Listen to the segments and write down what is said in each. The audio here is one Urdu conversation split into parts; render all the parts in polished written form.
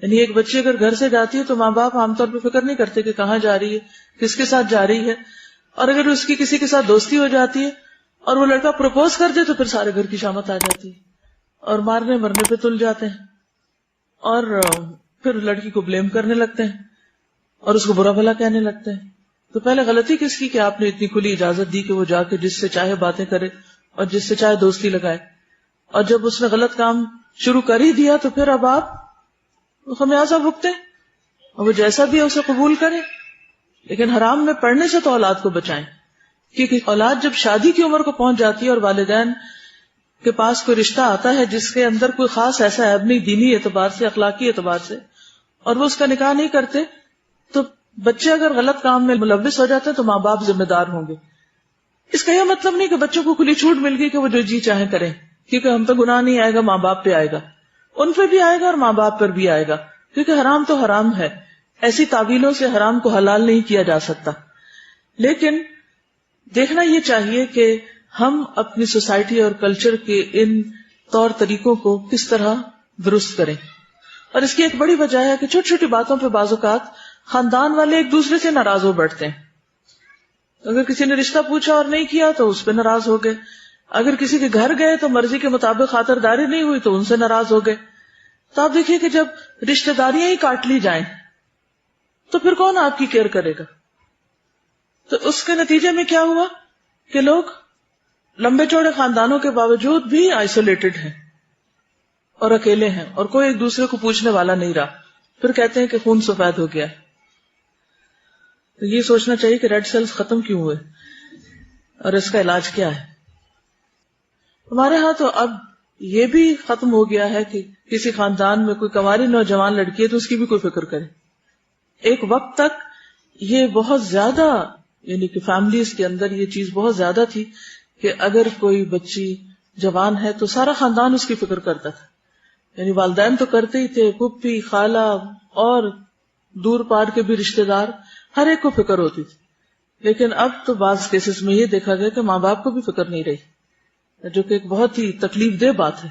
یعنی ایک بچی اگر گھر سے جاتی ہے تو ماں باپ عام طور پہ فکر نہیں کرتے کہ کہاں جا رہی ہے، کس کے ساتھ جا رہی ہے، اور اگر اس کی کسی کے ساتھ دوستی ہو جاتی ہے اور وہ لڑکا پروپوز کر دے تو پھر سارے گھر کی شامت آ جاتی ہے اور مارنے مرنے پہ تل جاتے ہیں اور پھر لڑکی کو بلیم کرنے لگتے ہیں اور اس کو برا بھلا کہنے لگتے ہیں. تو پہلے غلطی کس کی کہ آپ نے اتنی کھلی اجازت دی کہ وہ جا کے جس سے چاہے باتیں کرے اور جس سے چاہے دوستی لگائے، اور جب اس نے غلط کام شروع کر ہی دیا تو پھر اب آپ خمیازہ بھگتے اور وہ جیسا بھی ہے اسے قبول کرے. لیکن حرام میں پڑنے سے تو اولاد کو بچائیں، کیونکہ اولاد جب شادی کی عمر کو پہنچ جاتی ہے اور والدین کے پاس کوئی رشتہ آتا ہے جس کے اندر کوئی خاص ایسا عیب نہیں دینی اعتبار سے، اخلاقی اعتبار سے، اور وہ اس کا نکاح نہیں کرتے، تو بچے اگر غلط کام میں ملوث ہو جاتے ہیں تو ماں باپ ذمہ دار ہوں گے. اس کا یہ مطلب نہیں کہ بچوں کو کھلی چھوٹ مل گئی کہ وہ جو جی چاہیں کریں، کیونکہ ہم پہ گناہ نہیں آئے گا، ماں باپ پہ آئے گا، ان پہ بھی آئے گا اور ماں باپ پر بھی آئے گا، کیونکہ حرام تو حرام ہے، ایسی تعویلوں سے حرام کو حلال نہیں کیا جا سکتا. لیکن دیکھنا یہ چاہیے کہ ہم اپنی سوسائٹی اور کلچر کے ان طور طریقوں کو کس طرح درست کریں. اور اس کی ایک بڑی وجہ ہے کہ چھوٹی چھوٹی باتوں پہ بعض اوقات خاندان والے ایک دوسرے سے ناراض ہو بیٹھتے ہیں. اگر کسی نے رشتہ پوچھا اور نہیں کیا تو اس پہ ناراض ہو گئے، اگر کسی کے گھر گئے تو مرضی کے مطابق خاطرداری نہیں ہوئی تو ان سے ناراض ہو گئے. تو آپ دیکھیے کہ جب رشتہ داریاں ہی کاٹ لی جائیں تو پھر کون آپ کی کیئر کرے گا؟ تو اس کے نتیجے میں کیا ہوا کہ لوگ لمبے چوڑے خاندانوں کے باوجود بھی آئسولیٹڈ ہیں اور اکیلے ہیں اور کوئی ایک دوسرے کو پوچھنے والا نہیں رہا. پھر کہتے ہیں کہ خون سفید ہو گیا. تو یہ سوچنا چاہیے کہ ریڈ سیلز ختم کیوں ہوئے اور اس کا علاج کیا ہے. ہمارے ہاں تو اب یہ بھی ختم ہو گیا ہے کہ کسی خاندان میں کوئی کنواری نوجوان لڑکی ہے تو اس کی بھی کوئی فکر کرے. ایک وقت تک یہ بہت زیادہ، یعنی کہ فیملیز کے اندر یہ چیز بہت زیادہ تھی کہ اگر کوئی بچی جوان ہے تو سارا خاندان اس کی فکر کرتا تھا. یعنی والدین تو کرتے ہی تھے، پھپھی، خالہ اور دور پار کے بھی رشتہ دار، ہر ایک کو فکر ہوتی تھی. لیکن اب تو بعض کیسز میں یہ دیکھا گیا کہ ماں باپ کو بھی فکر نہیں رہی، جو کہ ایک بہت ہی تکلیف دہ بات ہے.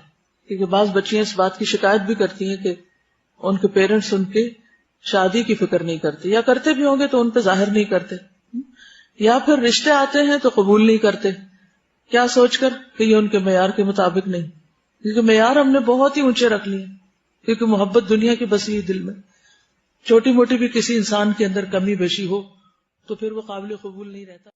کیونکہ بعض بچیاں اس بات کی شکایت بھی کرتی ہیں کہ ان کے پیرنٹس ان کے شادی کی فکر نہیں کرتے، یا کرتے بھی ہوں گے تو ان پہ ظاہر نہیں کرتے، یا پھر رشتے آتے ہیں تو قبول نہیں کرتے، کیا سوچ کر کہ یہ ان کے معیار کے مطابق نہیں. کیونکہ معیار ہم نے بہت ہی اونچے رکھ لیے، کیونکہ محبت دنیا کی بسی دل میں، چھوٹی موٹی بھی کسی انسان کے اندر کمی بیشی ہو تو پھر وہ قابل قبول نہیں رہتا.